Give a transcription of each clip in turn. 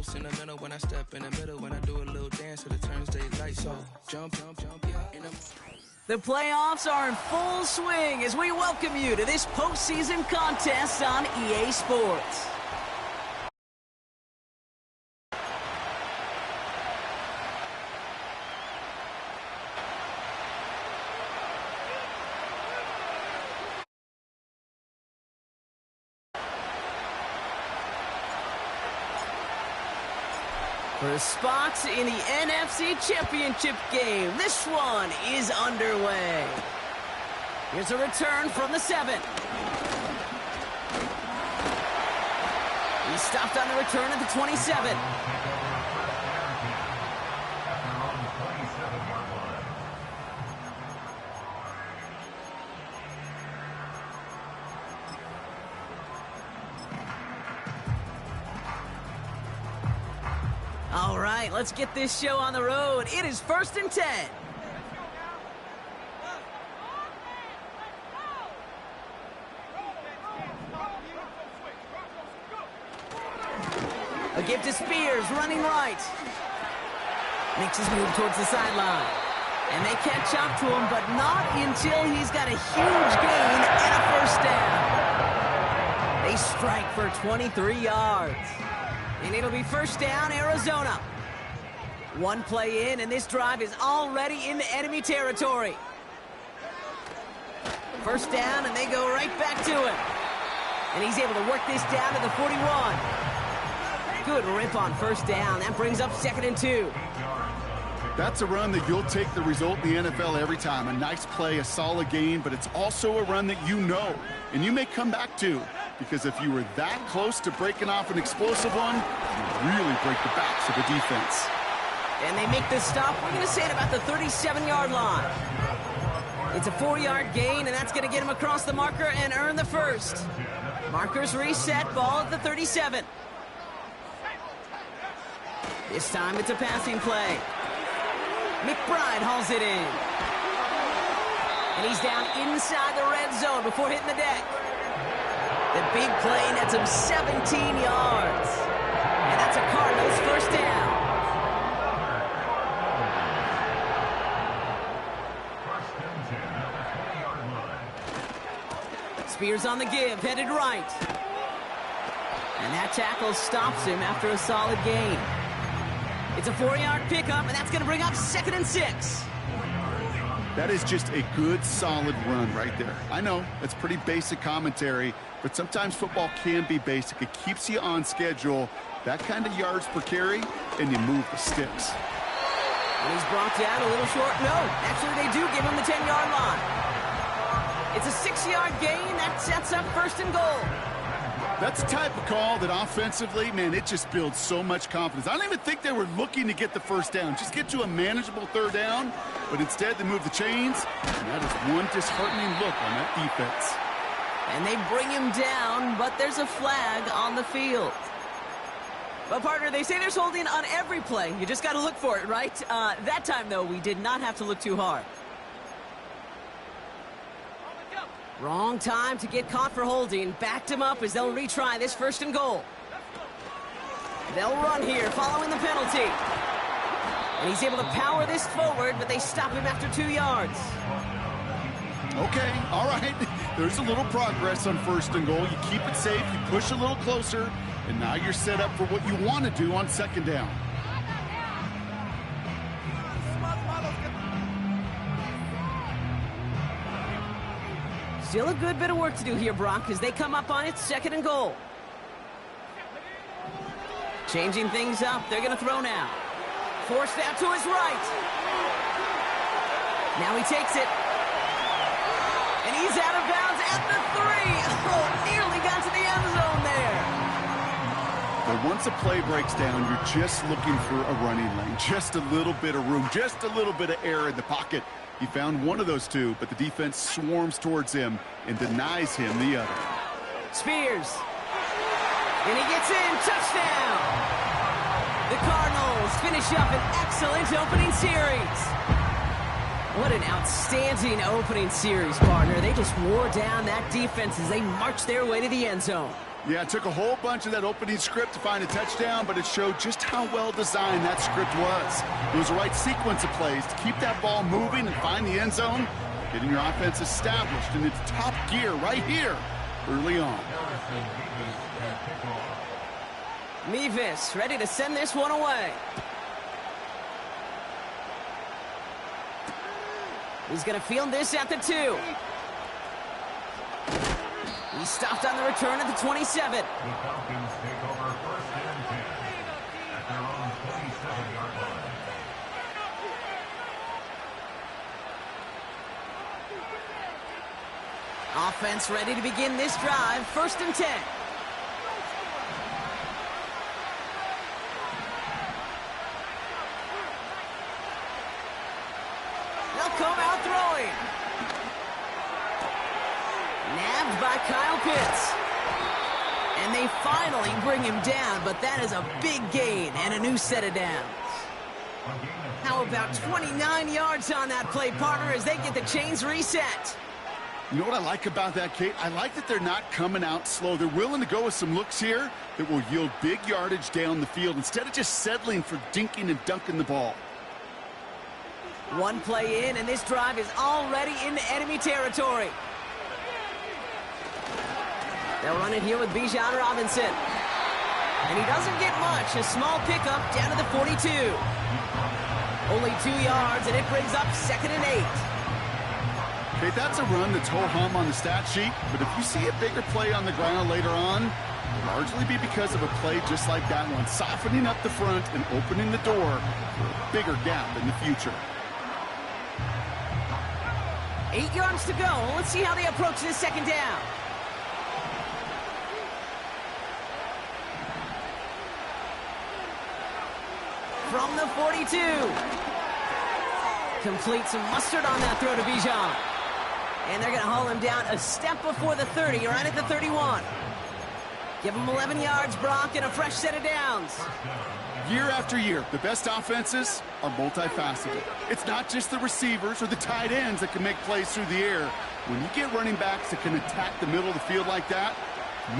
so sentimental when I step in the middle, when I do a little dance till it turns daylight. So jump, yeah. The playoffs are in full swing as we welcome you to this postseason contest on EA Sports. For spots in the NFC Championship game, this one is underway. Here's a return from the 7. He stopped on the return at the 27. All right, let's get this show on the road. It is 1st and 10. A give to Spears, running right. Makes his move towards the sideline. And they catch up to him, but not until he's got a huge gain and a first down. They strike for 23 yards. And it'll be first down, Arizona. One play in, and this drive is already into enemy territory. First down, and they go right back to him. And he's able to work this down to the 41. Good rip on first down. That brings up 2nd and 2. That's a run that you'll take the result in the NFL every time. A nice play, a solid gain, but it's also a run that you know, and you may come back to. Because if you were that close to breaking off an explosive one, you really break the backs of the defense. And they make this stop, we're going to say at about the 37-yard line. It's a 4-yard gain, and that's going to get him across the marker and earn the first. Markers reset, ball at the 37. This time it's a passing play. McBride hauls it in. And he's down inside the red zone before hitting the deck. The big play nets him 17 yards. And that's a Cardinals first down. Spears on the give, headed right. And that tackle stops him after a solid gain. It's a 4-yard pickup, and that's going to bring up 2nd and 6. That is just a good, solid run right there. I know, it's pretty basic commentary, but sometimes football can be basic. It keeps you on schedule, that kind of yards per carry, and you move the sticks. And he's brought down a little short. No, actually they do give him the 10-yard line. It's a 6-yard gain. That sets up 1st and goal. That's the type of call that offensively, man, it just builds so much confidence. I don't even think they were looking to get the first down. Just get to a manageable 3rd down, but instead they move the chains, and that is one disheartening look on that defense. And they bring him down, but there's a flag on the field. Well, partner, they say there's holding on every play. You just got to look for it, right? That time, though, we did not have to look too hard. Wrong time to get caught for holding. Backed him up as they'll retry this 1st and goal. They'll run here following the penalty. And he's able to power this forward, but they stop him after 2 yards. Okay, all right. There's a little progress on 1st and goal. You keep it safe, you push a little closer, and now you're set up for what you want to do on 2nd down. Still a good bit of work to do here, Brock, as they come up on it, 2nd and goal. Changing things up, they're going to throw now. Forced out to his right. Now he takes it. And he's out of bounds at the 3. Oh, nearly got to the end zone there. But once a play breaks down, you're just looking for a running lane. Just a little bit of room, just a little bit of air in the pocket. He found one of those two, but the defense swarms towards him and denies him the other. Spears. And he gets in. Touchdown. The Cardinals finish up an excellent opening series. What an outstanding opening series, partner. They just wore down that defense as they marched their way to the end zone. Yeah, it took a whole bunch of that opening script to find a touchdown, but it showed just how well designed that script was. It was the right sequence of plays to keep that ball moving and find the end zone, getting your offense established in its top gear right here early on. Mevis ready to send this one away. He's going to field this at the 2. He stopped on the return at the 27. The Falcons take over 1st and 10 at their own 27-yard line. Offense ready to begin this drive. 1st and 10. They'll come out throwing. Nabbed by Kyle Pitts. And they finally bring him down, but that is a big gain and a new set of downs. How about 29 yards on that play, partner, as they get the chains reset? You know what I like about that, Kate? I like that they're not coming out slow. They're willing to go with some looks here that will yield big yardage down the field instead of just settling for dinking and dunking the ball. One play in, and this drive is already into enemy territory. They'll run it here with Bijan Robinson. And he doesn't get much. A small pickup down to the 42. Only 2 yards, and it brings up 2nd and 8. Okay, that's a run that's ho-hum on the stat sheet, but if you see a bigger play on the ground later on, it'll largely be because of a play just like that one, softening up the front and opening the door for a bigger gap in the future. 8 yards to go. Let's see how they approach this 2nd down. From the 42. Complete some mustard on that throw to Bijan. And they're going to haul him down a step before the 30, right at the 31. Give him 11 yards, Brock, and a fresh set of downs. Year after year, the best offenses are multifaceted. It's not just the receivers or the tight ends that can make plays through the air. When you get running backs that can attack the middle of the field like that,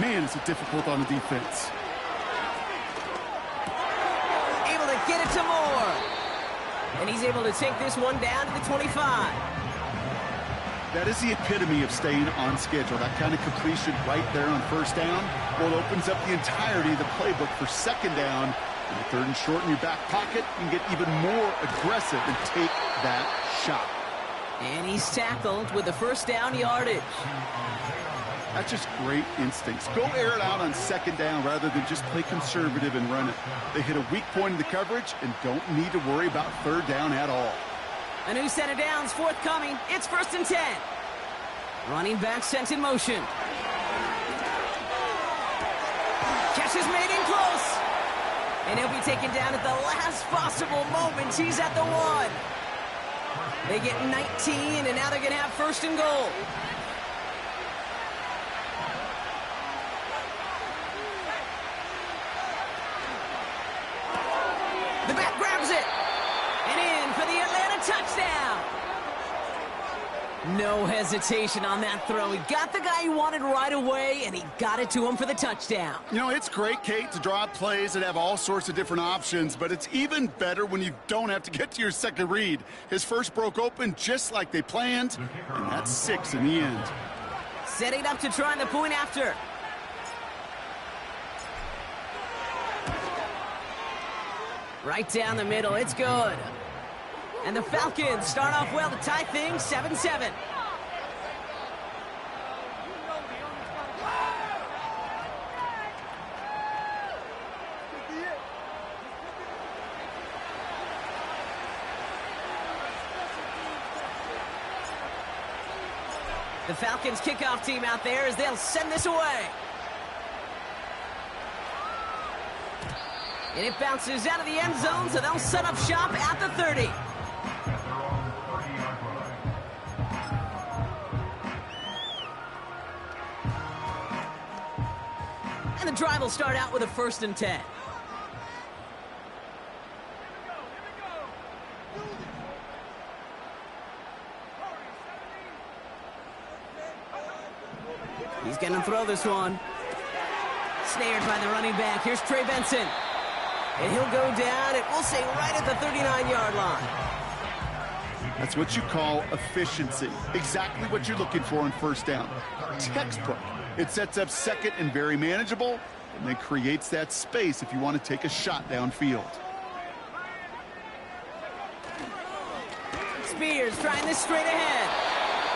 man, is it difficult on the defense. Able to get it to Moore. And he's able to take this one down to the 25. That is the epitome of staying on schedule. That kind of completion right there on 1st down. Well, it opens up the entirety of the playbook for 2nd down. In the 3rd and short in your back pocket, you can get even more aggressive and take that shot. And he's tackled with the 1st down yardage. That's just great instincts. Go air it out on 2nd down rather than just play conservative and run it. They hit a weak point in the coverage and don't need to worry about 3rd down at all. A new set of downs forthcoming. It's 1st and 10. Running back sent in motion. Catch is made in close. And he'll be taken down at the last possible moment. He's at the 1. They get 19, and now they're going to have 1st and goal. The back grabs it. And in for the Atlanta touchdown. No hesitation on that throw. He got the guy he wanted right away, and he got it to him for the touchdown. You know, it's great, Kate, to draw up plays that have all sorts of different options, but it's even better when you don't have to get to your second read. His first broke open just like they planned, and that's 6 in the end. Setting up to try the point after. Right down the middle. It's good. And the Falcons start off well to tie things 7-7. The Falcons kickoff team out there as they'll send this away. And it bounces out of the end zone, so they'll set up shop at the 30. And the drive will start out with a 1st and 10. He's going to throw this one. Snared by the running back. Here's Trey Benson. And he'll go down, and we'll say right at the 39-yard line. That's what you call efficiency. Exactly what you're looking for on first down. Textbook. It sets up second and very manageable, and then creates that space if you want to take a shot downfield. Spears trying this straight ahead.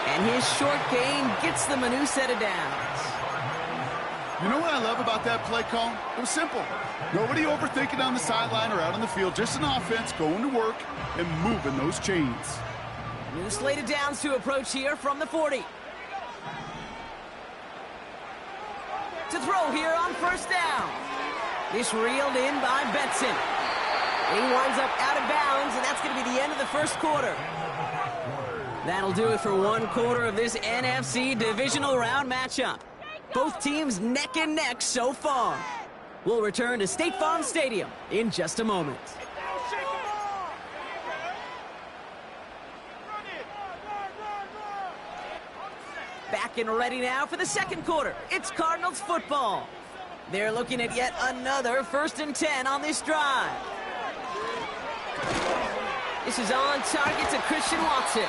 And his short gain gets them a new set of downs. You know what I love about that play call? It was simple. Nobody overthinking on the sideline or out on the field. Just an offense going to work and moving those chains. New slate of downs to approach here from the 40. To throw here on first down. This reeled in by Benson. He winds up out of bounds, and that's going to be the end of the first quarter. That'll do it for one quarter of this NFC divisional round matchup. Both teams neck and neck so far. We'll return to State Farm Stadium in just a moment. Back and ready now for the second quarter. It's Cardinals football. They're looking at yet another 1st and 10 on this drive. This is on target to Christian Watson.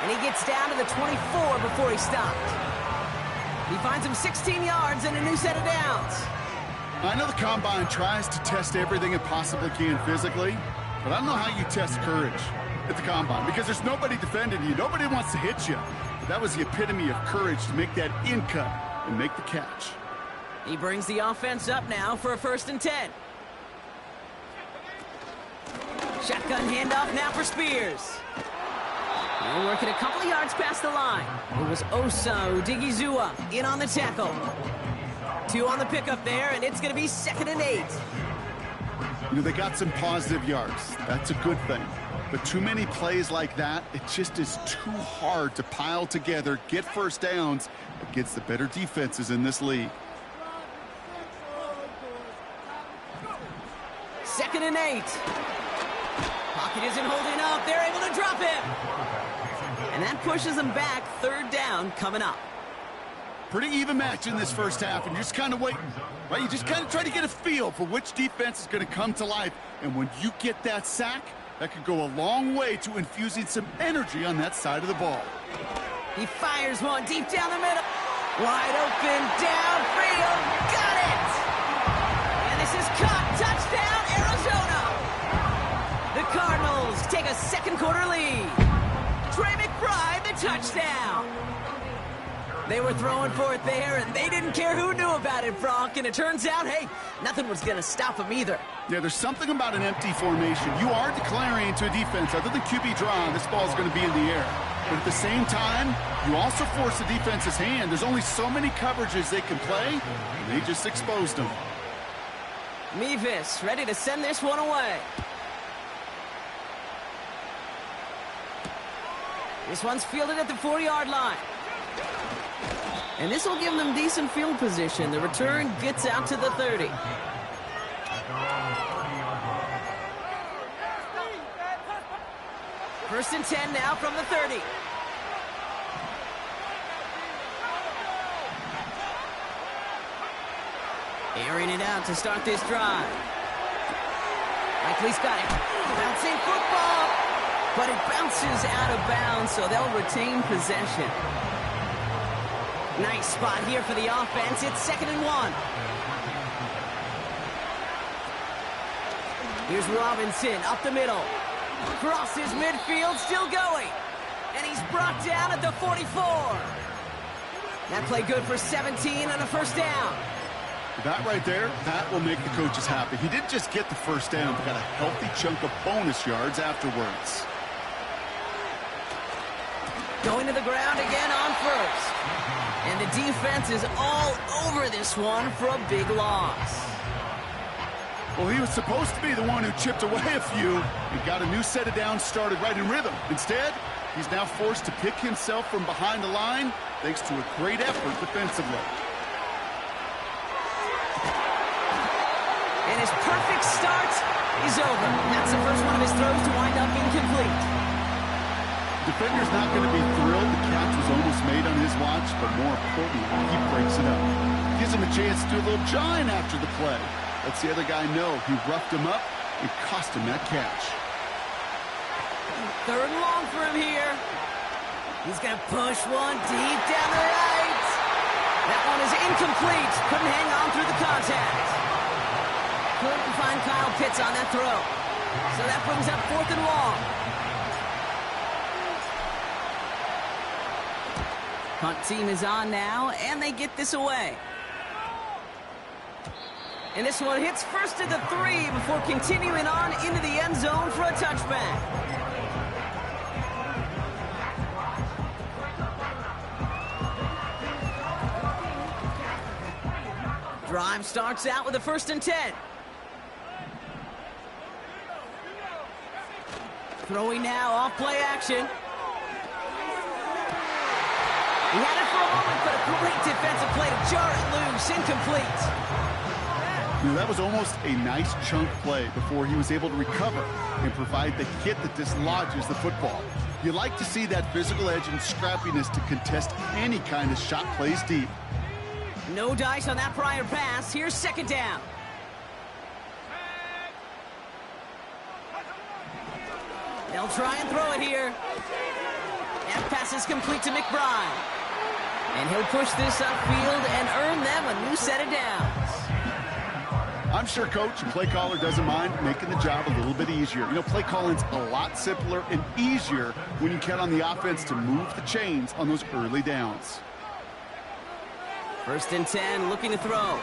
And he gets down to the 24 before he stopped. He finds him 16 yards and a new set of downs. I know the Combine tries to test everything it possibly can physically, but I don't know how you test courage at the Combine because there's nobody defending you. Nobody wants to hit you. But that was the epitome of courage to make that in cut and make the catch. He brings the offense up now for a 1st and 10. Shotgun handoff now for Spears. We're working a couple of yards past the line. It was Osa Odigizua in on the tackle. 2 on the pickup there, and it's going to be 2nd and 8. You know, they got some positive yards. That's a good thing. But too many plays like that, it just is too hard to pile together, get first downs against the better defenses in this league. 2nd and 8. Pocket isn't holding up. They're able to drop him. And that pushes them back. 3rd down coming up. Pretty even match in this first half, and you're just kind of waiting, right? You just kind of try to get a feel for which defense is going to come to life. And when you get that sack, that could go a long way to infusing some energy on that side of the ball. He fires one deep down the middle. Wide open, downfield. Got it! And this is caught. Touchdown, Arizona! The Cardinals take a second quarter lead. Trey McBride, the touchdown. They were throwing for it there, and they didn't care who knew about it, Brock. And it turns out, hey, nothing was going to stop them either. Yeah, there's something about an empty formation. You are declaring to a defense, other than QB draw, this ball is going to be in the air. But at the same time, you also force the defense's hand. There's only so many coverages they can play, and they just exposed them. Mevis ready to send this one away. This one's fielded at the 40-yard line. And this will give them decent field position. The return gets out to the 30. First and 10 now from the 30. Airing it out to start this drive. Likely's got it. Bouncing football. But it bounces out of bounds, so they'll retain possession. Nice spot here for the offense. It's 2nd and 1. Here's Robinson up the middle. Crosses midfield, still going. And he's brought down at the 44. That play good for 17 and a first down. That right there, that will make the coaches happy. He didn't just get the first down, but got a healthy chunk of bonus yards afterwards. Going to the ground again on first. And the defense is all over this one for a big loss. Well, he was supposed to be the one who chipped away a few and got a new set of downs started right in rhythm. Instead, he's now forced to pick himself from behind the line thanks to a great effort defensively. And his perfect start is over. That's the first one of his throws to wind up incomplete. Defender's not going to be thrilled the catch was almost made on his watch, but more importantly, he breaks it up. Gives him a chance to do a little jawing after the play. Lets the other guy know he roughed him up and cost him that catch. 3rd and long for him here. He's going to push one deep down the right. That one is incomplete. Couldn't hang on through the contact. Couldn't find Kyle Pitts on that throw. So that brings up 4th and long. Punt team is on now, and they get this away. And this one hits first at the 3 before continuing on into the end zone for a touchback. Drive starts out with a 1st and 10. Throwing now off play action. He had it for a moment, but a great defensive play to jar it loose. Incomplete. That was almost a nice chunk play before he was able to recover and provide the hit that dislodges the football. You like to see that physical edge and scrappiness to contest any kind of shot plays deep. No dice on that prior pass. Here's 2nd down. They'll try and throw it here. That pass is complete to McBride. And he'll push this upfield and earn them a new set of downs. I'm sure coach and play caller doesn't mind making the job a little bit easier. You know, play calling's a lot simpler and easier when you count on the offense to move the chains on those early downs. 1st and 10, looking to throw.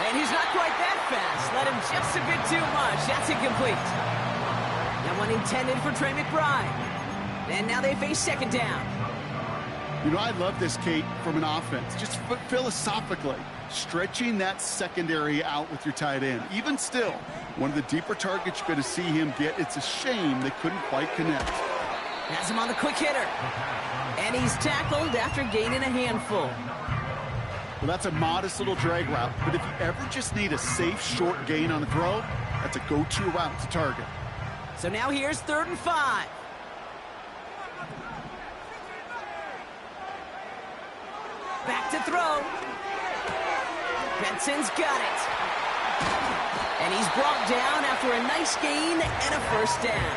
And he's not quite that fast. Let him just a bit too much. That's incomplete. That one intended for Trey McBride. And now they face 2nd down. You know, I love this, Kate, from an offense. Just philosophically, stretching that secondary out with your tight end. Even still, one of the deeper targets you're going to see him get. It's a shame they couldn't quite connect. Has him on the quick hitter. And he's tackled after gaining a handful. Well, that's a modest little drag route, but if you ever just need a safe, short gain on a throw, that's a go-to route to target. So now here's 3rd and 5. Back to throw. Benson's got it. And he's brought down after a nice gain and a 1st down.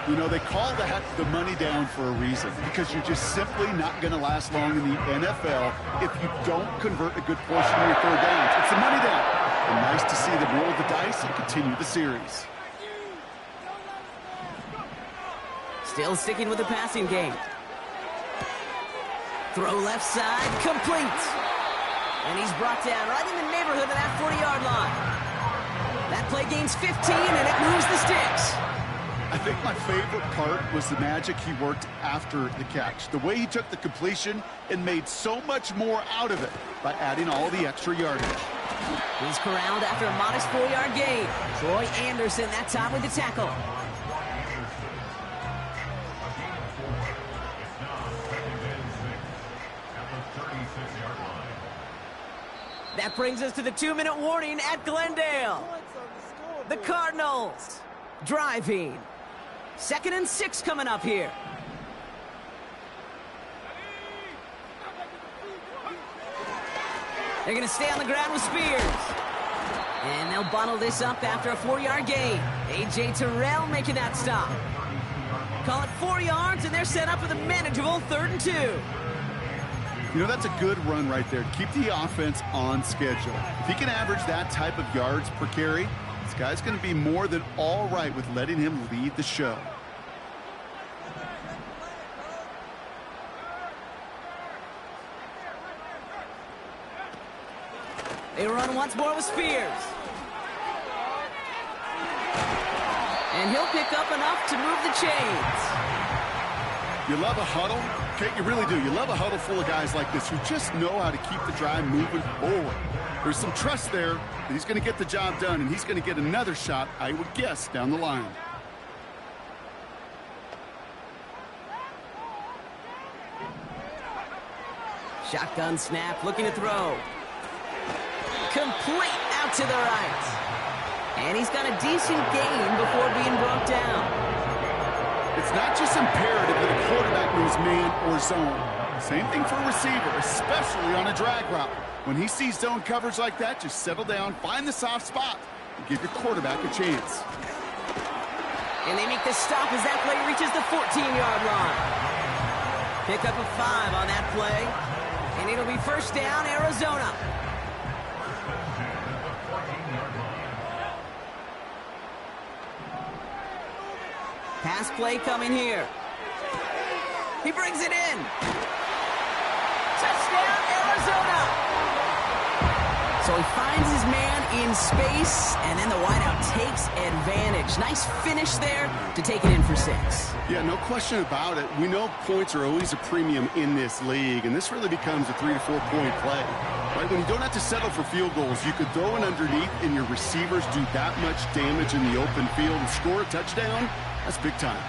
You know, they call that the money down for a reason, because you're just simply not going to last long in the NFL if you don't convert a good portion of your 3rd downs. It's the money down. And nice to see them roll the dice and continue the series. Still sticking with the passing game. Throw left side, complete. And he's brought down right in the neighborhood of that 40-yard line. That play gains 15, and it moves the sticks. I think my favorite part was the magic he worked after the catch. The way he took the completion and made so much more out of it by adding all the extra yardage. He's corralled after a modest 4-yard gain. Troy Anderson, that time with the tackle. That brings us to the 2-minute warning at Glendale. The Cardinals driving. 2nd and 6 coming up here. They're going to stay on the ground with Spears. And they'll bottle this up after a 4-yard gain. A.J. Terrell making that stop. Call it 4 yards, and they're set up for the manageable 3rd and 2. You know, that's a good run right there. Keep the offense on schedule. If he can average that type of yards per carry, this guy's going to be more than all right with letting him lead the show. They run once more with Spears. And he'll pick up enough to move the chains. You love a huddle? Okay, you really do. You love a huddle full of guys like this who just know how to keep the drive moving forward. There's some trust there that he's going to get the job done, and he's going to get another shot, I would guess, down the line. Shotgun snap, looking to throw. Complete out to the right. And he's got a decent gain before being brought down. It's not just imperative that a quarterback knows man or zone. Same thing for a receiver, especially on a drag route. When he sees zone coverage like that, just settle down, find the soft spot, and give your quarterback a chance. And they make the stop as that play reaches the 14-yard line. Pick up a 5 on that play, and it'll be first down, Arizona. Pass play coming here. He brings it in. Touchdown, Arizona. So he finds his man in space, and then the wideout takes advantage. Nice finish there to take it in for 6. Yeah, no question about it. We know points are always a premium in this league, and this really becomes a 3 to 4 point play. Right, when you don't have to settle for field goals, you could throw it underneath, and your receivers do that much damage in the open field and score a touchdown. That's big time.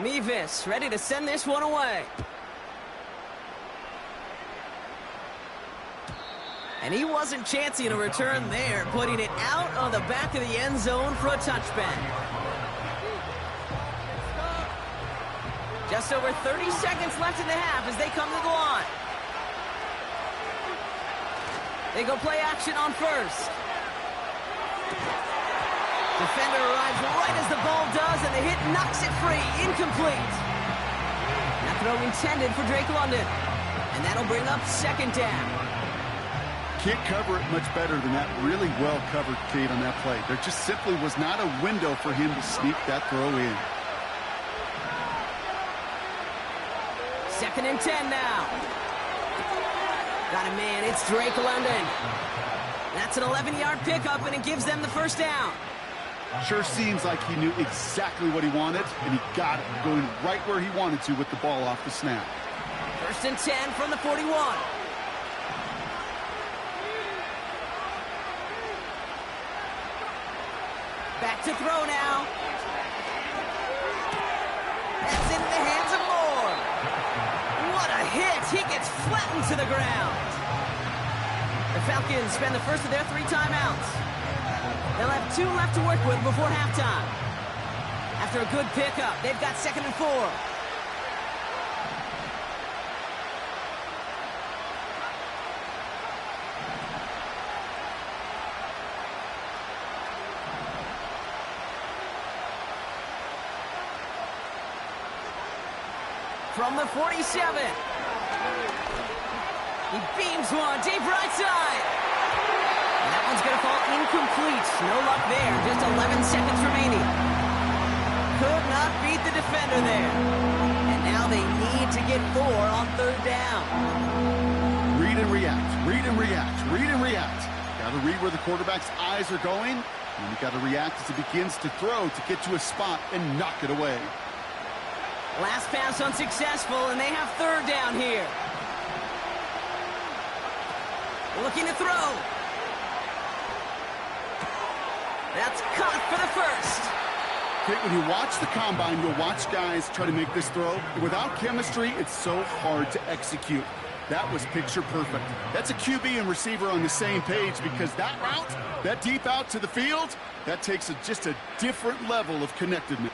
Mevis ready to send this one away. And he wasn't chancing a return there, putting it out of the back of the end zone for a touchback. Just over 30 seconds left in the half as they come to the line. They go play action on first. Defender arrives right as the ball does, and the hit knocks it free. Incomplete. That throw intended for Drake London. And that'll bring up second down. Can't cover it much better than that. Really well covered, Kate, on that play. There just simply was not a window for him to sneak that throw in. Second and 10 now. Got a man. It's Drake London. That's an 11-yard pickup, and it gives them the first down. Sure seems like he knew exactly what he wanted, and he got it, going right where he wanted to with the ball off the snap. First and 10 from the 41. Back to throw now. That's into the hands of Moore. What a hit. He gets flattened to the ground. The Falcons spend the first of their 3 timeouts. They'll have 2 left to work with before halftime. After a good pickup, they've got second and 4. From the 47. He beams one deep right side. And that one's going to fall incomplete. No luck there. Just 11 seconds remaining. Could not beat the defender there. And now they need to get 4 on third down. Read and react. Read and react. Read and react. Got to read where the quarterback's eyes are going. And you got to react as he begins to throw to get to a spot and knock it away. Last pass unsuccessful, and they have third down here. Looking to throw. That's caught for the first. Okay, when you watch the combine, you'll watch guys try to make this throw. Without chemistry, it's so hard to execute. That was picture perfect. That's a QB and receiver on the same page, because that route, that deep out to the field, that takes just a different level of connectedness.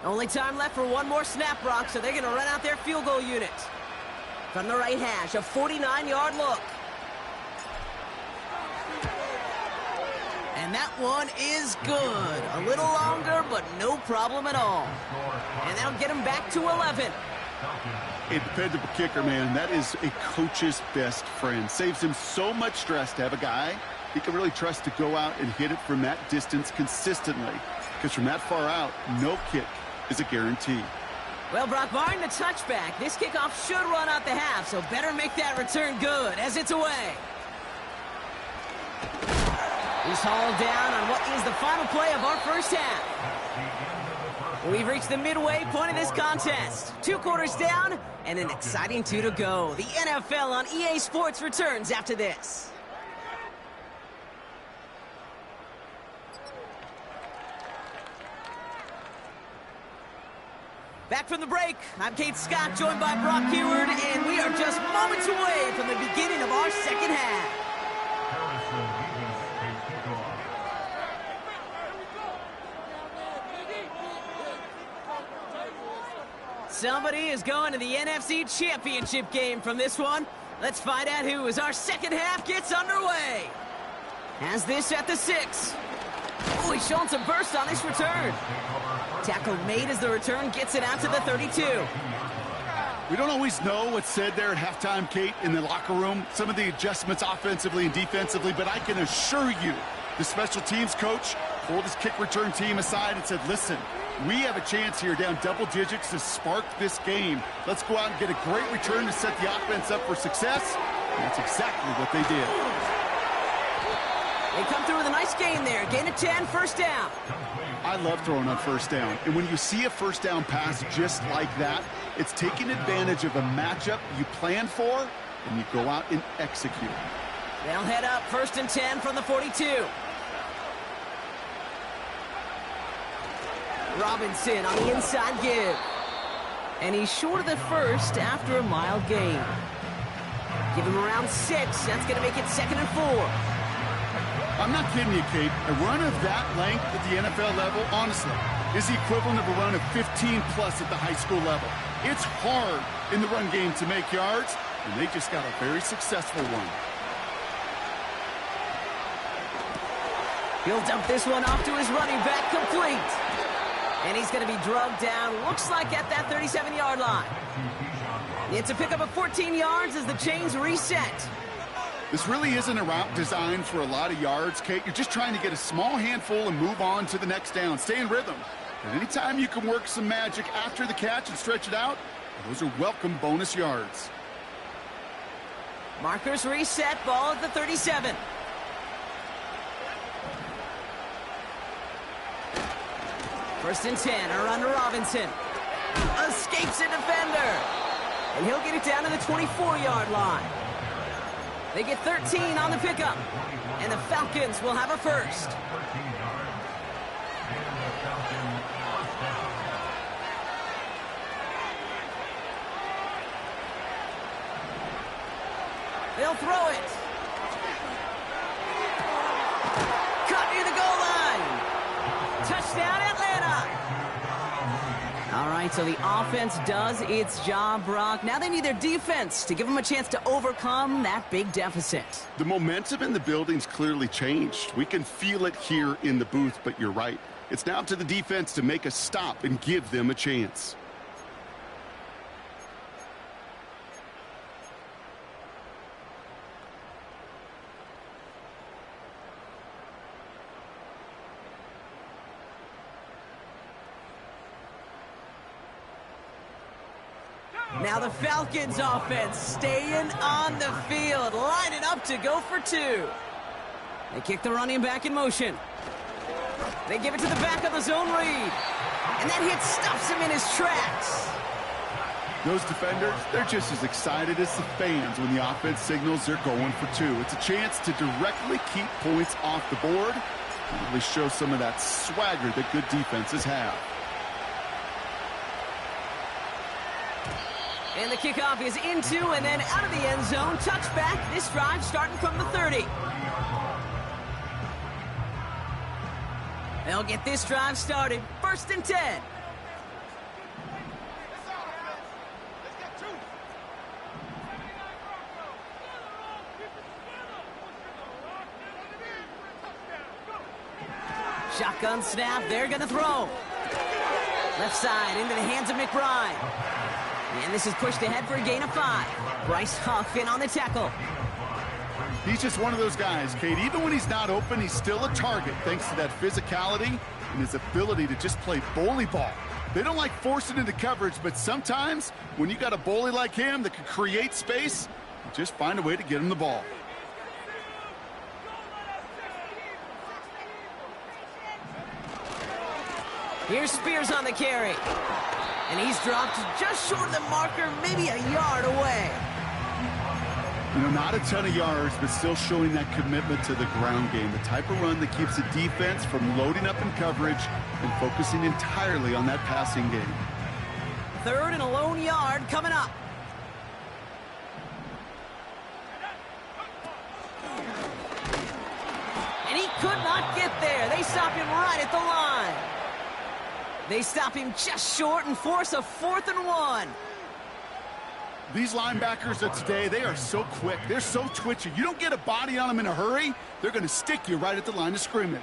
Only time left for one more snap, Brock, so they're going to run out their field goal unit. From the right hash, a 49-yard look. And that one is good. A little longer, but no problem at all. And that'll get him back to 11. A dependable kicker, man. That is a coach's best friend. Saves him so much stress to have a guy he can really trust to go out and hit it from that distance consistently. Because from that far out, no kick is a guarantee. Well, Brock, barring the touchback, this kickoff should run out the half, so better make that return good as it's away. He's hauled down on what is the final play of our first half. We've reached the midway point of this contest. 2 quarters down and an exciting 2 to go. The NFL on EA Sports returns after this. Back from the break, I'm Kate Scott, joined by Brock Keyword, and we are just moments away from the beginning of our second half. Somebody is going to the NFC Championship game from this one. Let's find out who as our second half gets underway. Has this at the 6. Oh, he's showing some burst on this return. Tackle made as the return gets it out to the 32. We don't always know what's said there at halftime, Kate, in the locker room. Some of the adjustments offensively and defensively, but I can assure you the special teams coach pulled his kick return team aside and said, listen, we have a chance here down double digits to spark this game. Let's go out and get a great return to set the offense up for success. And that's exactly what they did. They come through with a nice gain there. Gain of 10, first down. I love throwing on first down. And when you see a first down pass just like that, it's taking advantage of a matchup you planned for, and you go out and execute. They'll head up first and 10 from the 42. Robinson on the inside give. And he's short of the first after a mild gain. Give him around 6. That's going to make it 2nd and 4. I'm not kidding you, Kate. A run of that length at the NFL level, honestly, is the equivalent of a run of 15-plus at the high school level. It's hard in the run game to make yards, and they just got a very successful one. He'll dump this one off to his running back, complete. And he's going to be drugged down, looks like at that 37-yard line. It's a pickup of 14 yards as the chains reset. This really isn't a route designed for a lot of yards, Kate. You're just trying to get a small handful and move on to the next down. Stay in rhythm. And anytime you can work some magic after the catch and stretch it out, those are welcome bonus yards. Markers reset, ball at the 37. First and 10, a run to Robinson. Escapes a defender. And he'll get it down to the 24-yard line. They get 13 on the pickup. And the Falcons will have a first. They'll throw it. Cut near the goal line. Touchdown, Atlanta. All right, so the offense does its job, Brock. Now they need their defense to give them a chance to overcome that big deficit. The momentum in the building's clearly changed. We can feel it here in the booth, but you're right. It's now up to the defense to make a stop and give them a chance. Now the Falcons offense staying on the field, lining up to go for 2. They kick the running back in motion. They give it to the back of the zone read. And that hit stops him in his tracks. Those defenders, they're just as excited as the fans when the offense signals they're going for 2. It's a chance to directly keep points off the board and really show some of that swagger that good defenses have. And the kickoff is into and then out of the end zone. Touchback. This drive starting from the 30. They'll get this drive started. First and 10. Shotgun snap, they're going to throw. Left side into the hands of McBride. And this is pushed ahead for a gain of 5. Bryce Huff in on the tackle. He's just one of those guys, Kate. Even when he's not open, he's still a target thanks to that physicality and his ability to just play bully ball. They don't like forcing into coverage, but sometimes when you got a bully like him that can create space, just find a way to get him the ball. Here's Spears on the carry. And he's dropped just short of the marker, maybe a yard away. You know, not a ton of yards, but still showing that commitment to the ground game. The type of run that keeps the defense from loading up in coverage and focusing entirely on that passing game. 3rd and a lone yard coming up. And he could not get there. They stop him right at the line. They stop him just short and force a 4th and 1. These linebackers of today, they are so quick. They're so twitchy. You don't get a body on them in a hurry, they're going to stick you right at the line of scrimmage.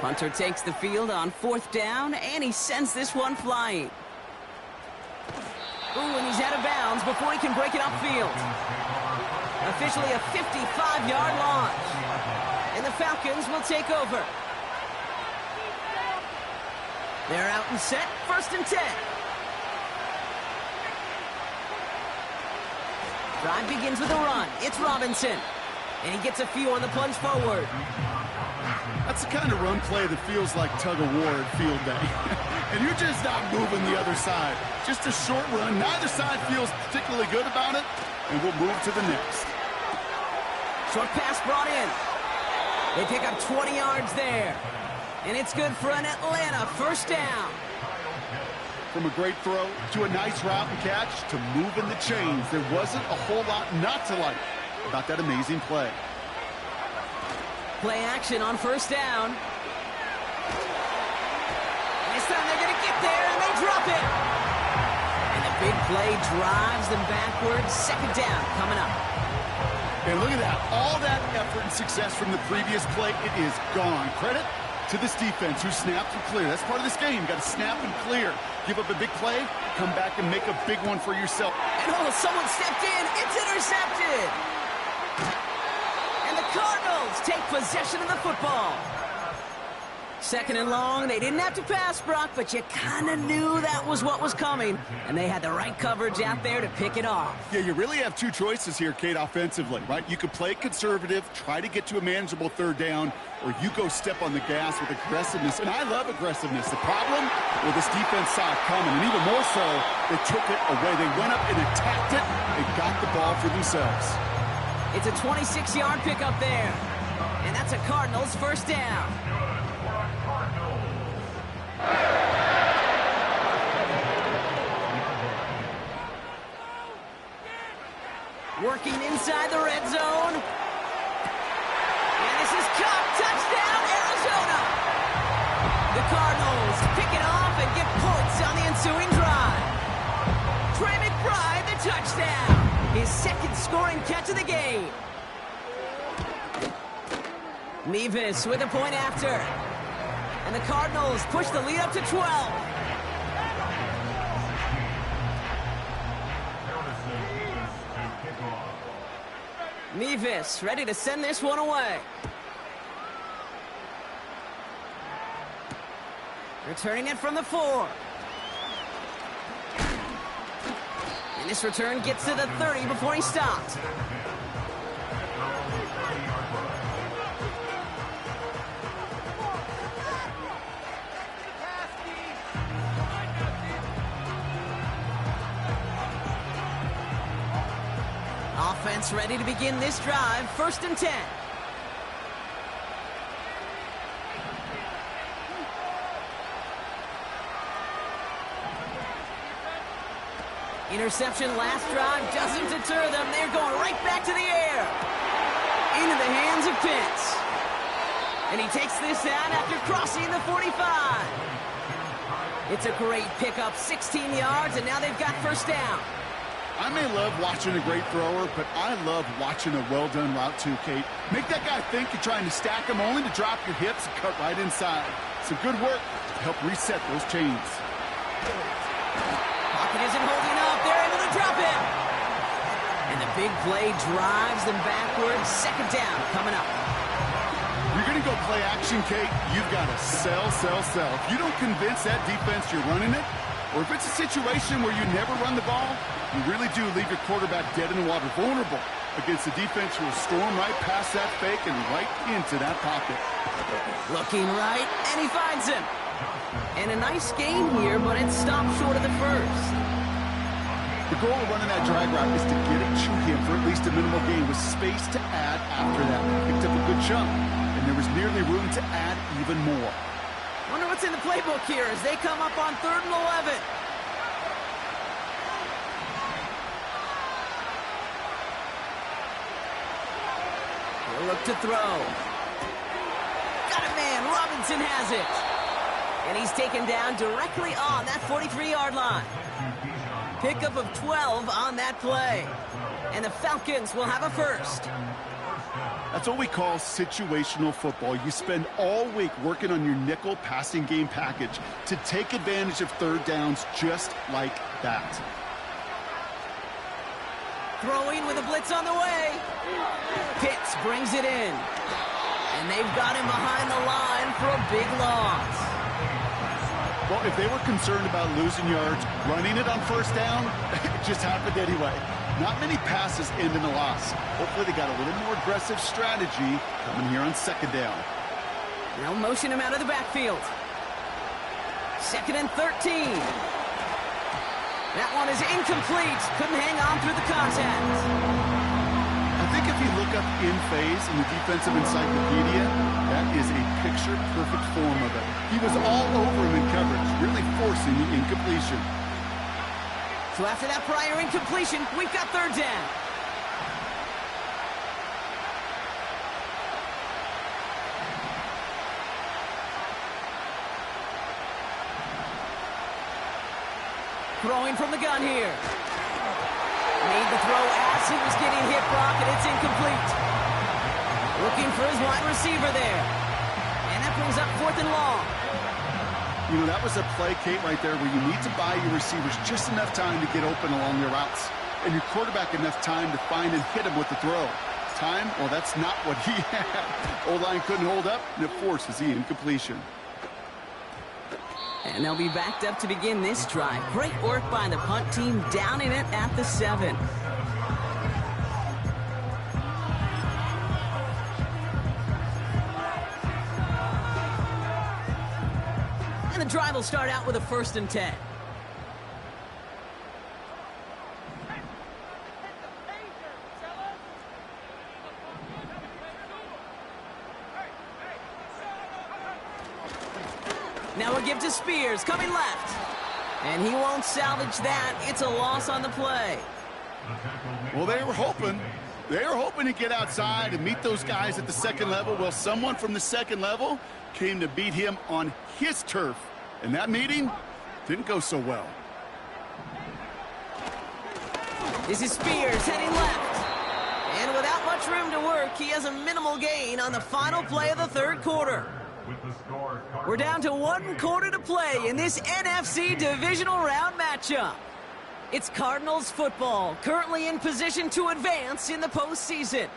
Hunter takes the field on 4th down, and he sends this one flying. Ooh, and he's out of bounds before he can break it upfield. Officially a 55-yard launch. And the Falcons will take over. They're out and set, 1st and 10. Drive begins with a run. It's Robinson. And he gets a few on the plunge forward. That's the kind of run play that feels like tug-of-war at field day. And you're just not moving the other side. Just a short run. Neither side feels particularly good about it. And we'll move to the next. Short pass brought in. They pick up 20 yards there. And it's good for an Atlanta 1st down. From a great throw to a nice route and catch to moving the chains, there wasn't a whole lot not to like about that amazing play. Play action on 1st down. And this time they're going to get there, and they drop it. And the big play drives them backwards. 2nd down coming up. And look at that. All that effort and success from the previous play, it is gone. Credit to this defense who snapped and cleared. That's part of this game. You got to snap and clear. Give up a big play, come back and make a big one for yourself. And oh, someone stepped in. It's intercepted. And the Cardinals take possession of the football. 2nd and long. They didn't have to pass, Brock, but you kind of knew that was what was coming. And they had the right coverage out there to pick it off. Yeah, you really have 2 choices here, Kate, offensively, right? You could play conservative, try to get to a manageable 3rd down, or you go step on the gas with aggressiveness. And I love aggressiveness. The problem, well, this defense saw it coming, and even more so, they took it away. They went up and attacked it and got the ball for themselves. It's a 26-yard pickup there. And that's a Cardinals 1st down. Working inside the red zone. And this is caught. Touchdown, Arizona. The Cardinals pick it off and get points on the ensuing drive. Trey McBride, the touchdown. His 2nd scoring catch of the game. Nevis with a point after. And the Cardinals push the lead up to 12. Nevis ready to send this one away. Returning it from the 4. And this return gets to the 30 before he stopped. Offense ready to begin this drive. 1st and 10. Interception last drive doesn't deter them. They're going right back to the air. Into the hands of Pitts. And he takes this out after crossing the 45. It's a great pickup, 16 yards, and now they've got 1st down. I may love watching a great thrower, but I love watching a well-done route too, Kate. Make that guy think you're trying to stack him only to drop your hips and cut right inside. Some good work to help reset those chains. Pocket isn't holding up. They're able to drop it. And the big play drives them backwards. Second down coming up. You're going to go play action, Kate. You've got to sell, sell, sell. If you don't convince that defense you're running it, or if it's a situation where you never run the ball, you really do leave your quarterback dead in the water, vulnerable against a defense who will storm right past that fake and right into that pocket. Looking right, and he finds him. And a nice gain here, but it stopped short of the first. The goal of running that drag route is to get it to him for at least a minimal gain with space to add after that. Picked up a good chunk, and there was nearly room to add even more. Wonder what's in the playbook here as they come up on 3rd and 11. He'll look to throw. Got it, man. Robinson has it. And he's taken down directly on that 43-yard line. Pickup of 12 on that play. And the Falcons will have a first. That's what we call situational football. You spend all week working on your nickel passing game package to take advantage of third downs just like that. Throwing with a blitz on the way. Pitts brings it in. And they've got him behind the line for a big loss. Well, if they were concerned about losing yards, running it on first down, it just happened anyway. Not many passes end in a loss. Hopefully they got a little more aggressive strategy coming here on second down. Now motion him out of the backfield. 2nd and 13. That one is incomplete. Couldn't hang on through the contact. I think if you look up in phase in the defensive encyclopedia, that is a picture-perfect form of it. He was all over him in coverage, really forcing the incompletion. So after that prior incompletion, we've got 3rd down. Throwing from the gun here. Made the throw as he was getting hit, Brock, and it's incomplete. Looking for his wide receiver there. And that brings up 4th and long. You know, that was a play, Kate, right there where you need to buy your receivers just enough time to get open along their routes. And your quarterback enough time to find and hit him with the throw. Time? Well, that's not what he had. O-line couldn't hold up, and it forces the incompletion. And they'll be backed up to begin this drive. Great work by the punt team, downing it at the 7. And the drive will start out with a 1st and 10. Now a give to Spears, coming left. And he won't salvage that. It's a loss on the play. Well, they were hoping. They were hoping to get outside and meet those guys at the 2nd level. Well, someone from the 2nd level came to beat him on his turf. And that meeting didn't go so well. This is Spears heading left. And without much room to work, he has a minimal gain on the final play of the 3rd quarter. We're down to 1 quarter to play in this NFC divisional round matchup. It's Cardinals football, currently in position to advance in the postseason.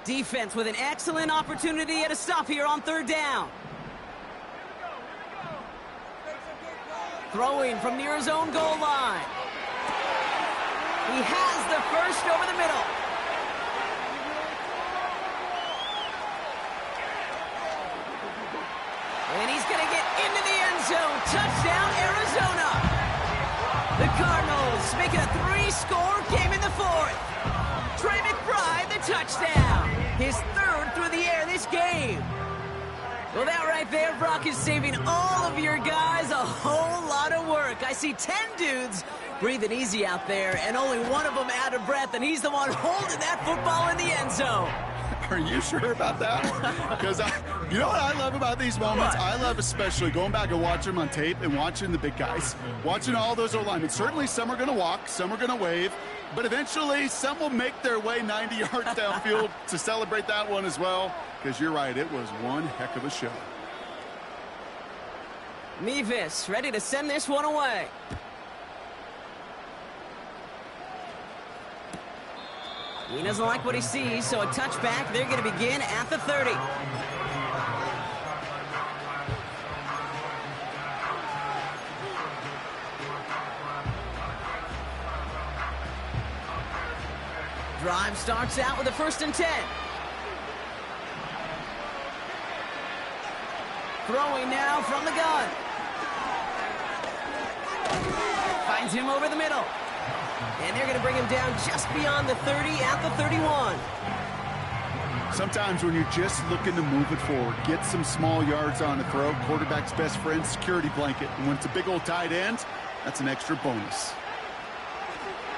Defense with an excellent opportunity at a stop here on 3rd down. Throwing from near his own goal line. He has the first over the middle. And he's going to get into the end zone. Touchdown, Arizona. The Cardinals making a 3-score game in the 4th. Trey McBride, the touchdown. His 3rd through the air this game. Well, that right there, Brock, is saving all of your guys a whole lot of work. I see 10 dudes breathing easy out there, and only one of them out of breath, and he's the one holding that football in the end zone. Are you sure about that? Because you know what I love about these moments? What? I love especially going back and watching them on tape and watching the big guys, watching all those O-linemen. Certainly some are going to walk, some are going to wave, but eventually some will make their way 90 yards downfield to celebrate that one as well, because you're right, it was one heck of a show. Mevis ready to send this one away. He doesn't like what he sees, so a touchback. They're going to begin at the 30. Drive starts out with a 1st and 10. Throwing now from the gun. Finds him over the middle. And they're going to bring him down just beyond the 30 at the 31. Sometimes when you're just looking to move it forward, get some small yards on the throw, quarterback's best friend, security blanket. And when it's a big old tight end, that's an extra bonus.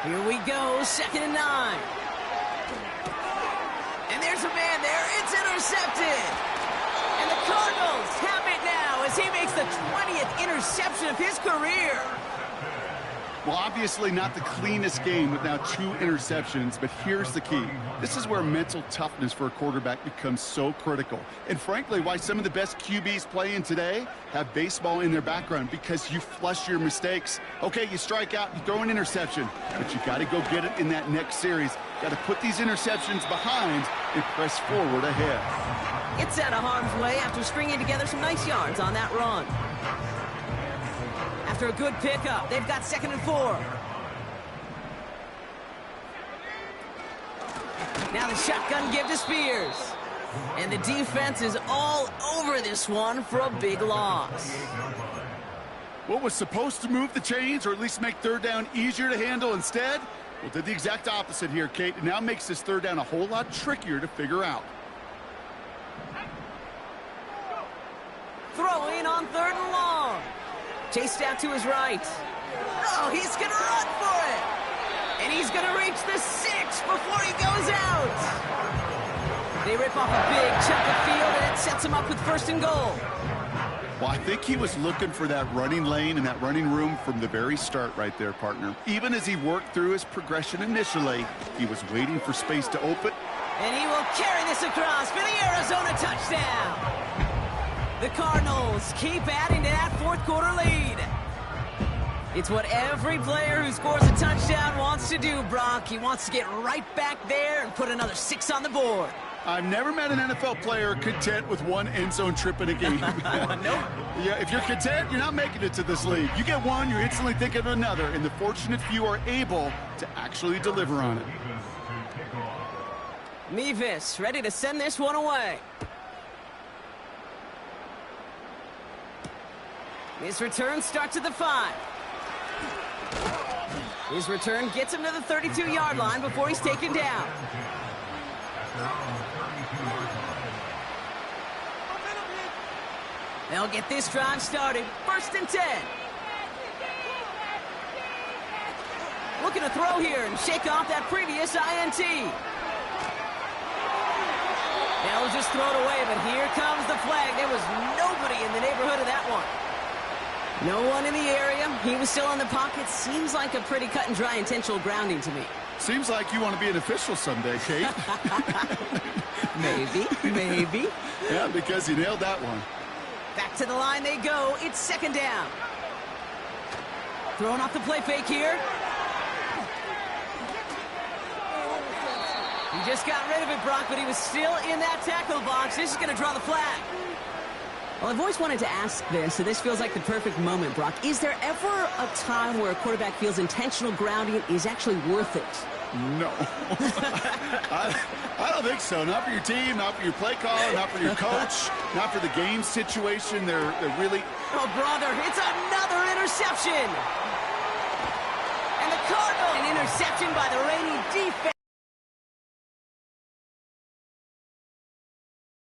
Here we go, 2nd and 9. And there's a man there. It's intercepted. And the Cardinals have it now as he makes the 20th interception of his career. Well, obviously not the cleanest game with now 2 interceptions, but here's the key. This is where mental toughness for a quarterback becomes so critical. And frankly, why some of the best QBs playing today have baseball in their background, because you flush your mistakes. Okay, you strike out, you throw an interception, but you got to go get it in that next series. Got to put these interceptions behind and press forward ahead. It's out of harm's way after stringing together some nice yards on that run. After a good pickup, they've got 2nd and 4. Now the shotgun give to Spears. And the defense is all over this one for a big loss. What was supposed to move the chains, or at least make 3rd down easier to handle instead? Well, did the exact opposite here, Kate. It now makes this 3rd down a whole lot trickier to figure out. Throwing on 3rd and long. Chased out to his right. Oh, he's going to run for it. And he's going to reach the 6 before he goes out. They rip off a big chunk of field, and it sets him up with 1st and goal. Well, I think he was looking for that running lane and that running room from the very start right there, partner. Even as he worked through his progression initially, he was waiting for space to open. And he will carry this across for the Arizona touchdown. The Cardinals keep adding to that 4th quarter lead. It's what every player who scores a touchdown wants to do, Brock. He wants to get right back there and put another 6 on the board. I've never met an NFL player content with 1 end zone trip in a game. Nope. Yeah, if you're content, you're not making it to this league. You get one, you're instantly thinking of another, and the fortunate few are able to actually deliver on it. Mevis ready to send this one away. His return starts at the 5. His return gets him to the 32-yard line before he's taken down. They'll get this drive started. 1st and 10. Looking to throw here and shake off that previous INT. They'll just throw it away, but here comes the flag. There was nobody in the neighborhood of that one. No one in the area. He was still in the pocket. Seems like a pretty cut and dry intentional grounding to me. Seems like you want to be an official someday, Kate. Maybe. Yeah, because you nailed that one. Back to the line they go. It's 2nd down. Throwing off the play fake here. He just got rid of it, Brock, but he was still in that tackle box. This is going to draw the flag. Well, I've always wanted to ask this, so this feels like the perfect moment, Brock. Is there ever a time where a quarterback feels intentional grounding is actually worth it? No. I don't think so. Not for your team, not for your play caller, not for your coach, not for the game situation. They're really... Oh, brother, it's another interception. And the Cardinals, an interception by the reigning defense.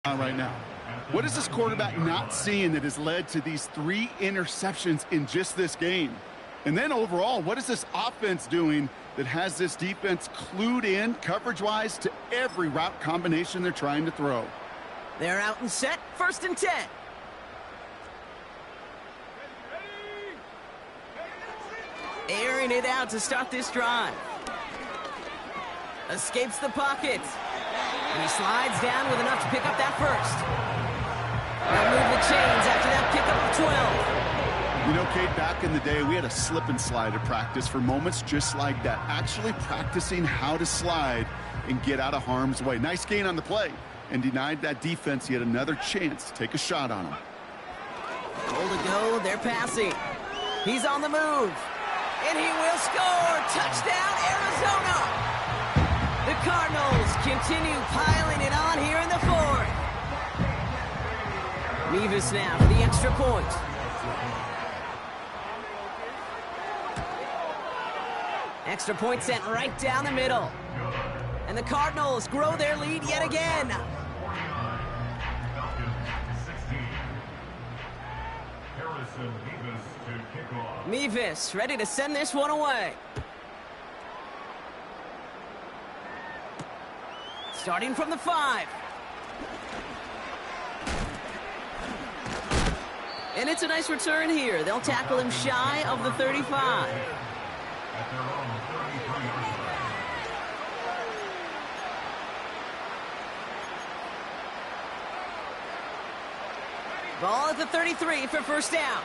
Right now. What is this quarterback not seeing that has led to these 3 interceptions in just this game? And then overall, what is this offense doing that has this defense clued in coverage-wise to every route combination they're trying to throw. They're out and set, 1st and 10. Airing it out to start this drive. Escapes the pocket. And he slides down with enough to pick up that first. They'll move the chains after that pickup of 12. You know, Kate, back in the day, we had a slip and slide at practice for moments just like that. Actually practicing how to slide and get out of harm's way. Nice gain on the play, and denied that defense yet another chance to take a shot on him. Goal to go, they're passing. He's on the move. And he will score! Touchdown, Arizona! The Cardinals continue piling it on here in the 4th. Mevis now for the extra point. Extra point sent right down the middle. And the Cardinals grow their lead yet again. Mevis ready to send this one away. Starting from the 5. And it's a nice return here. They'll tackle him shy of the 35. Ball at the 33 for 1st down.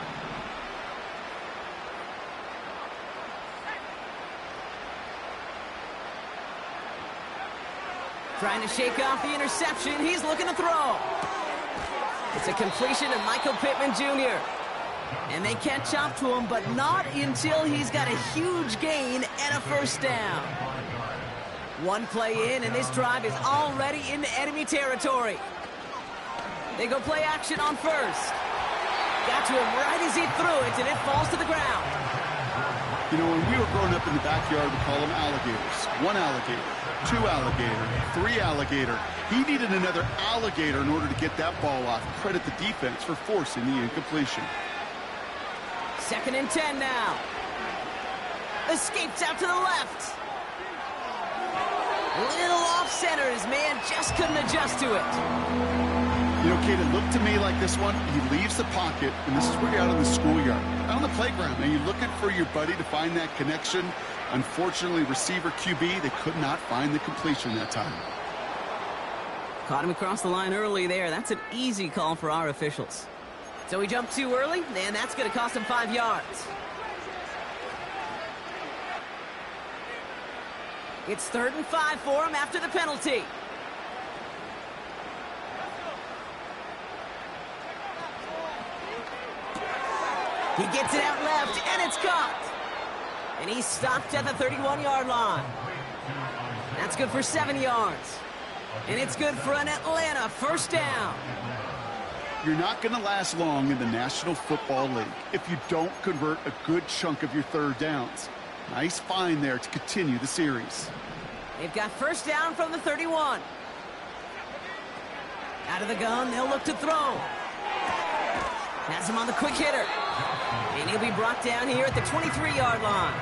Trying to shake off the interception. He's looking to throw. It's a completion to Michael Pittman Jr. And they catch up to him, but not until he's got a huge gain and a 1st down. One play in, and this drive is already into enemy territory. They go play action on 1st. Got to him right as he threw it, and it falls to the ground. You know, when we were growing up in the backyard, we call them alligators. 1 alligator, 2 alligator, 3 alligator. He needed another alligator in order to get that ball off. Credit the defense for forcing the incompletion. 2nd and 10 now. Escapes out to the left. Little off center. His man just couldn't adjust to it. You know, Kate, it looked to me like this one, he leaves the pocket, and this is where you're out on the schoolyard, out on the playground, and you're looking for your buddy to find that connection. Unfortunately, receiver QB, they could not find the completion that time. Caught him across the line early there. That's an easy call for our officials. So he jumped too early, and that's going to cost him 5 yards. It's 3rd and 5 for him after the penalty. He gets it out left, and it's caught. And he's stopped at the 31-yard line. That's good for 7 yards. And it's good for an Atlanta 1st down. You're not going to last long in the National Football League if you don't convert a good chunk of your 3rd downs. Nice find there to continue the series. They've got 1st down from the 31. Out of the gun, they'll look to throw. Has him on the quick hitter. And he'll be brought down here at the 23-yard line.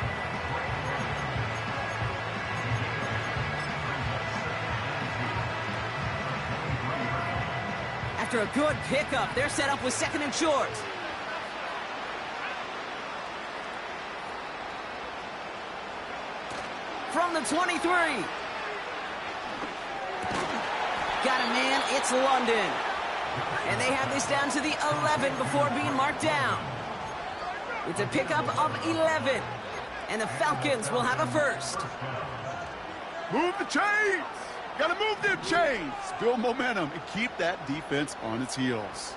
After a good pickup, they're set up with 2nd and short. From the 23. Got a man, it's London. And they have this down to the 11 before being marked down. It's a pickup of 11. And the Falcons will have a 1st. Move the chains! Gotta move them chains! Build momentum and keep that defense on its heels.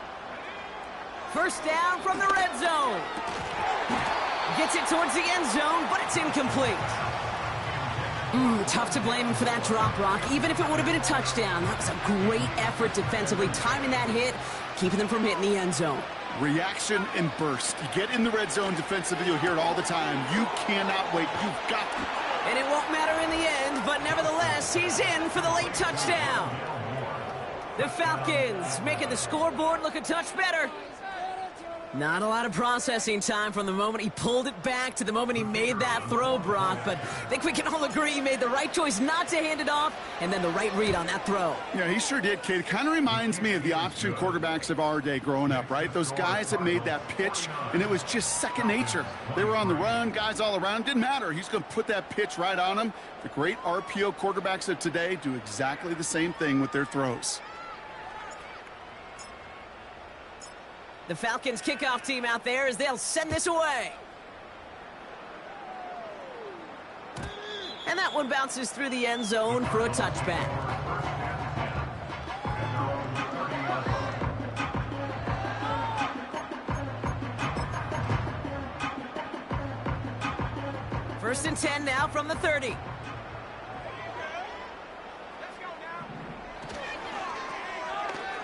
1st down from the red zone. Gets it towards the end zone, but it's incomplete. Tough to blame him for that drop, Brock. Even if it would have been a touchdown, that was a great effort defensively, timing that hit, keeping them from hitting the end zone. Reaction and burst. You get in the red zone defensively, you'll hear it all the time. You cannot wait. You've got to. And it won't matter in the end, but nevertheless, he's in for the late touchdown. The Falcons making the scoreboard look a touch better. Not a lot of processing time from the moment he pulled it back to the moment he made that throw, Brock. But I think we can all agree he made the right choice not to hand it off, and then the right read on that throw. Yeah, he sure did, Kate. It kind of reminds me of the option quarterbacks of our day growing up, right? Those guys that made that pitch, and it was just second nature. They were on the run, guys all around. Didn't matter. He's going to put that pitch right on them. The great RPO quarterbacks of today do exactly the same thing with their throws. The Falcons kickoff team out there as they'll send this away. And that one bounces through the end zone for a touchback. First and 10 now from the 30.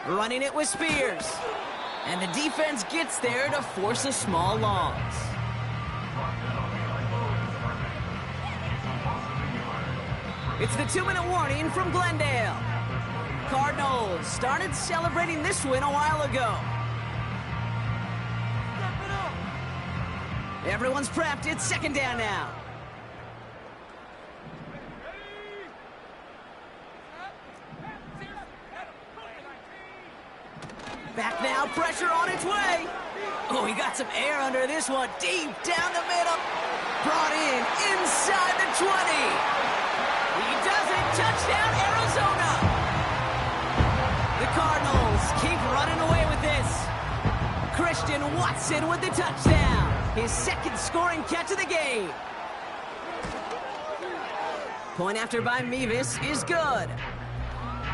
Running it with Spears. And the defense gets there to force a small loss. It's the 2-minute warning from Glendale. Cardinals started celebrating this win a while ago. Everyone's prepped. It's second down now. Back now, pressure on its way. Oh, he got some air under this one. Deep down the middle. Brought in inside the 20. He does it. Touchdown, Arizona. The Cardinals keep running away with this. Christian Watson with the touchdown. His second scoring catch of the game. Point after by Mevis is good.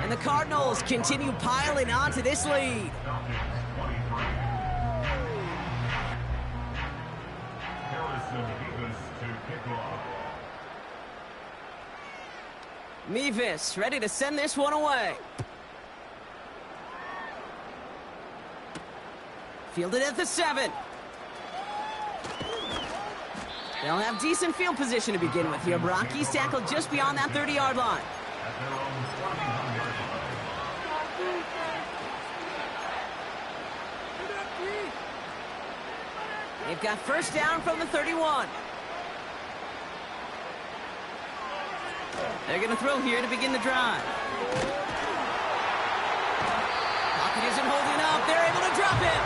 And the Cardinals continue piling on to this lead. Mevis ready to send this one away. Fielded at the 7. They'll have decent field position to begin with here, Brock. He's tackled just beyond that 30-yard line. They've got first down from the 31. They're going to throw here to begin the drive. Pocket isn't holding up. They're able to drop him.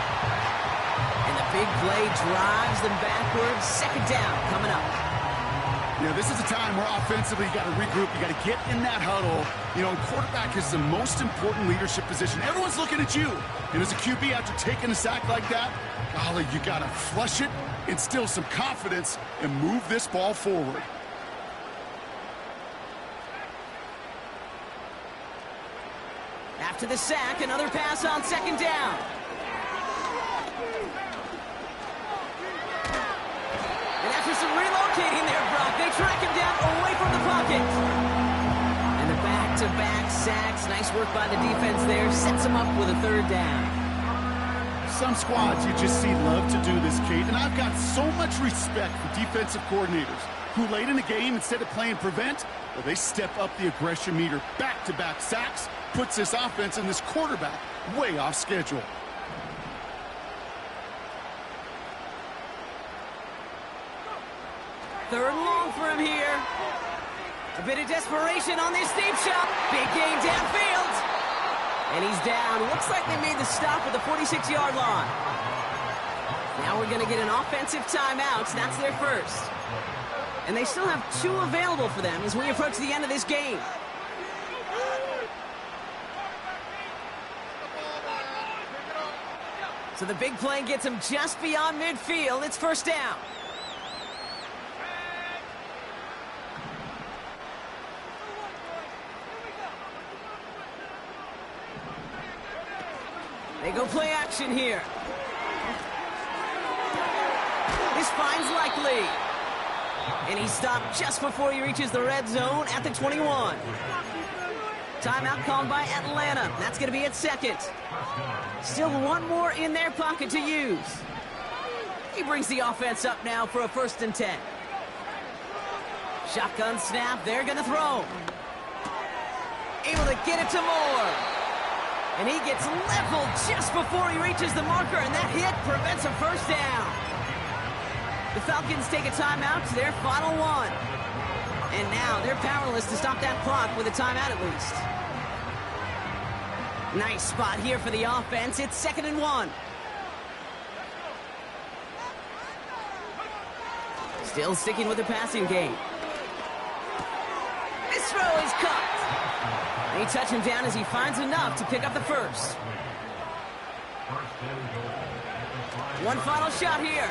And the big play drives them backwards. Second down coming up. Yeah, this is a time where offensively you got to regroup. You got to get in that huddle. You know, quarterback is the most important leadership position. Everyone's looking at you. And as a QB, after taking a sack like that, golly, you got to flush it, instill some confidence, and move this ball forward. After the sack, another pass on second down. And after some relocating there, Brock, they track him down away from the pocket. And the back-to-back sacks. Nice work by the defense there. Sets him up with a third down. Some squads you just see love to do this, Kate, and I've got so much respect for defensive coordinators who late in the game, instead of playing prevent, well, they step up the aggression meter. Back-to-back sacks puts this offense and this quarterback way off schedule. Third and long for him here. A bit of desperation on this deep shot. Big gain downfield. And he's down. Looks like they made the stop at the 46-yard line. Now we're going to get an offensive timeout. That's their first. And they still have 2 available for them as we approach the end of this game. So the big play gets him just beyond midfield. It's first down. They go play action here. This finds Likely. And he stopped just before he reaches the red zone at the 21. Timeout called by Atlanta. That's going to be at second. Still one more in their pocket to use. He brings the offense up now for a first and 10. Shotgun snap. They're going to throw. Able to get it to Moore. And he gets leveled just before he reaches the marker, and that hit prevents a first down. The Falcons take a timeout to their final one. And now they're powerless to stop that clock with a timeout at least. Nice spot here for the offense. It's 2nd and 1. Still sticking with the passing game. This throw is caught. They touch him down as he finds enough to pick up the first. One final shot here.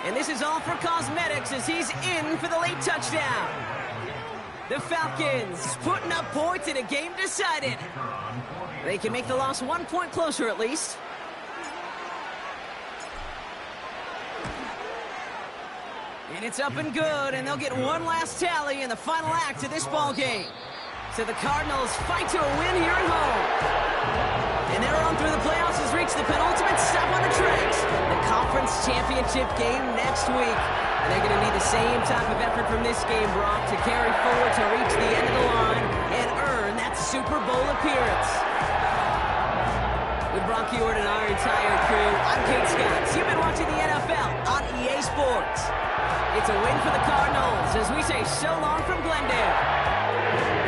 And this is all for cosmetics as he's in for the late touchdown. The Falcons putting up points in a game decided. They can make the loss 1 point closer at least. And it's up and good, and they'll get one last tally in the final act of this ball game. So the Cardinals fight to a win here at home. And their run through the playoffs has reached the penultimate stop on the tracks. The conference championship game next week. And they're going to need the same type of effort from this game, Brock, to carry forward to reach the end of the line and earn that Super Bowl appearance. With Brock Ewart and our entire crew, I'm Kate Scott. You've been watching the NFL on EA Sports. It's a win for the Cardinals as we say so long from Glendale.